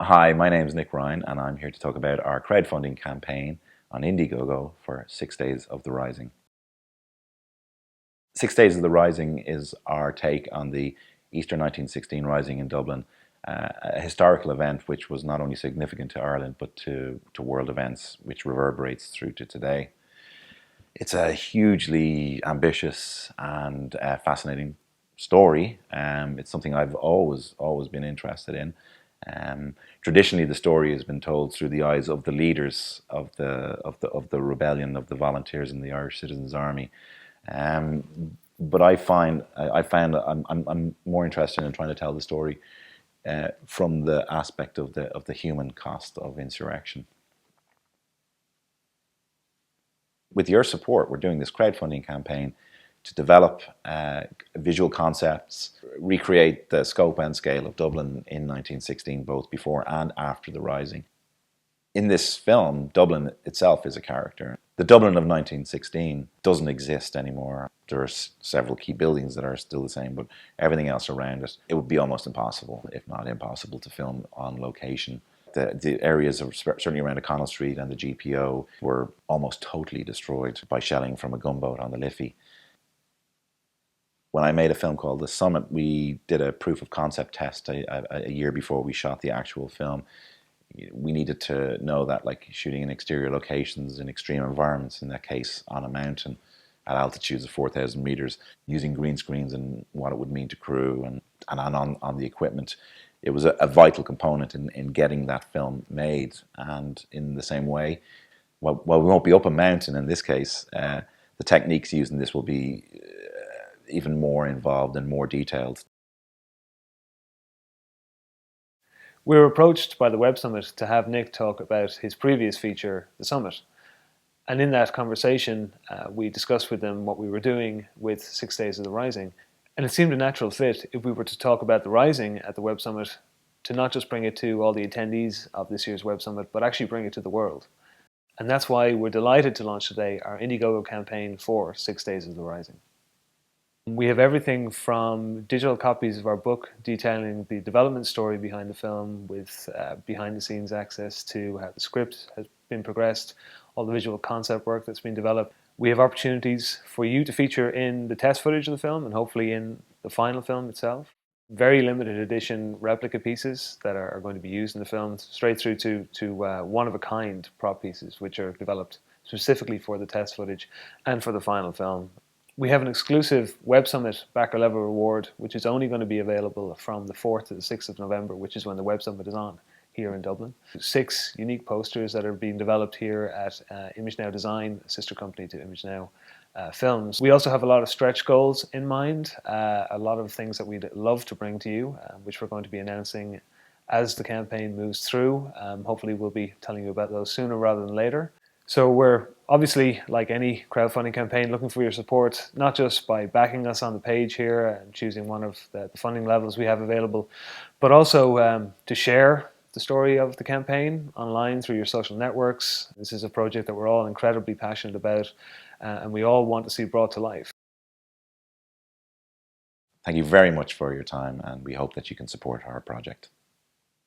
Hi, my name is Nick Ryan and I'm here to talk about our crowdfunding campaign on Indiegogo for 6 Days of the Rising. 6 Days of the Rising is our take on the Easter 1916 Rising in Dublin, a historical event which was not only significant to Ireland but to world events, which reverberates through to today. It's a hugely ambitious and fascinating story. It's something I've always been interested in. Traditionally, the story has been told through the eyes of the leaders of the rebellion, of the volunteers in the Irish Citizens Army. But I found I'm more interested in trying to tell the story from the aspect of the human cost of insurrection. With your support, we're doing this crowdfunding campaign to develop visual concepts, recreate the scope and scale of Dublin in 1916, both before and after the Rising. In this film, Dublin itself is a character. The Dublin of 1916 doesn't exist anymore. There are several key buildings that are still the same, but everything else around it, it would be almost impossible, if not impossible, to film on location. The areas of, certainly around O'Connell Street and the GPO, were almost totally destroyed by shelling from a gunboat on the Liffey. When I made a film called The Summit, we did a proof of concept test a year before we shot the actual film. We needed to know that, like, shooting in exterior locations in extreme environments, in that case on a mountain at altitudes of 4,000 meters, using green screens and what it would mean to crew and on the equipment, it was a vital component in getting that film made. And in the same way, while we won't be up a mountain in this case, the techniques used in this will be even more involved and more detailed. We were approached by the Web Summit to have Nick talk about his previous feature, The Summit. And in that conversation, we discussed with them what we were doing with 6 Days of the Rising. And it seemed a natural fit, if we were to talk about the Rising at the Web Summit, to not just bring it to all the attendees of this year's Web Summit, but actually bring it to the world. And that's why we're delighted to launch today our Indiegogo campaign for 6 Days of the Rising. We have everything from digital copies of our book detailing the development story behind the film, with behind-the-scenes access to how the script has been progressed, all the visual concept work that's been developed. We have opportunities for you to feature in the test footage of the film and hopefully in the final film itself. Very limited edition replica pieces that are going to be used in the film, straight through to one-of-a-kind prop pieces which are developed specifically for the test footage and for the final film. We have an exclusive Web Summit backer level reward, which is only going to be available from the 4th to the 6th of November, which is when the Web Summit is on here in Dublin. 6 unique posters that are being developed here at Image Now Design, a sister company to Image Now Films. We also have a lot of stretch goals in mind, a lot of things that we'd love to bring to you, which we're going to be announcing as the campaign moves through. Hopefully we'll be telling you about those sooner rather than later. So we're obviously, like any crowdfunding campaign, looking for your support, not just by backing us on the page here and choosing one of the funding levels we have available, but also to share the story of the campaign online through your social networks. This is a project that we're all incredibly passionate about, and we all want to see brought to life. Thank you very much for your time, and we hope that you can support our project.